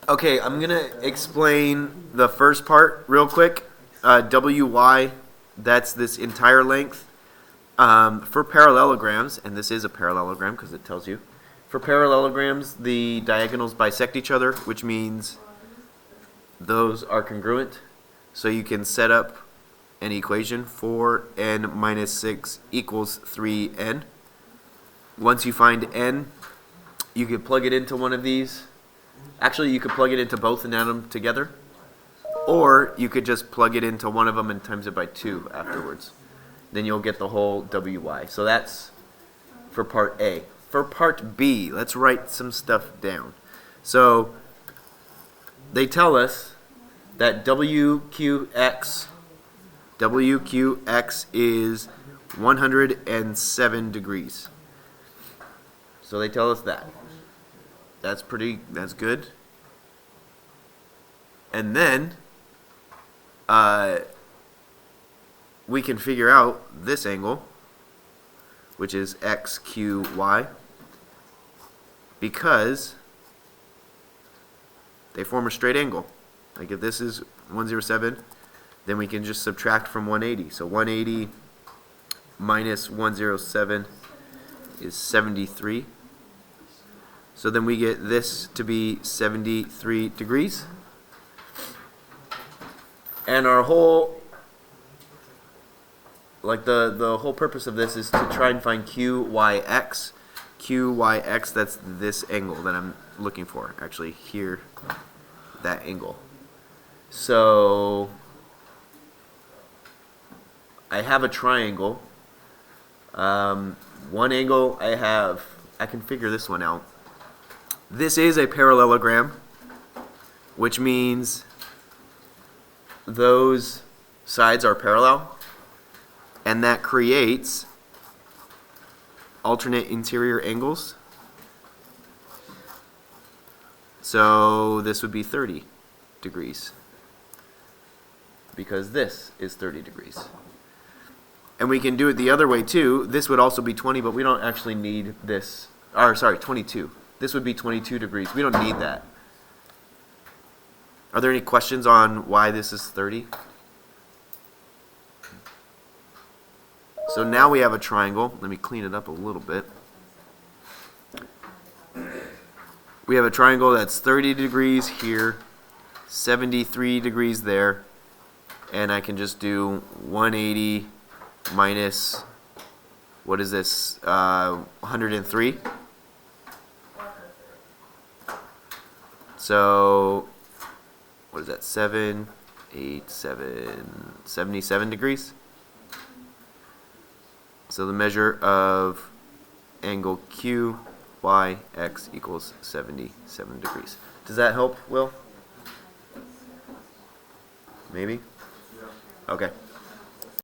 Okay, I'm going to explain the first part real quick. WY, that's this entire length. For parallelograms, and this is a parallelogram because it tells you, for parallelograms, the diagonals bisect each other, which means those are congruent. So you can set up an equation, 4n minus 6 equals 3n. Once you find n, you can plug it into one of these. Actually, you could plug it into both and add them together. Or you could just plug it into one of them and times it by 2 afterwards. Then you'll get the whole WY. So that's for part A. For part B, let's write some stuff down. So they tell us that WQX is 107 degrees. So they tell us that. That's good. And then we can figure out this angle, which is XQY, because they form a straight angle. Like if this is 107, then we can just subtract from 180. So 180 minus 107 is 73. So then we get this to be 73 degrees. And our whole, like the whole purpose of this is to try and find QYX. QYX, that's this angle that I'm looking for. Actually, here, that angle. So I have a triangle. One angle I can figure this one out. This is a parallelogram, which means those sides are parallel, and that creates alternate interior angles. So this would be 30 degrees, because this is 30 degrees. And we can do it the other way too. This would also be 20, but we don't actually need this. Or sorry, 22. This would be 22 degrees. We don't need that. Are there any questions on why this is 30? So now we have a triangle. Let me clean it up a little bit. We have a triangle that's 30 degrees here, 73 degrees there, and I can just do 180 minus, what is this, 103? So, what is that, 77 degrees? So the measure of angle QYX equals 77 degrees. Does that help, Will? Maybe? Okay.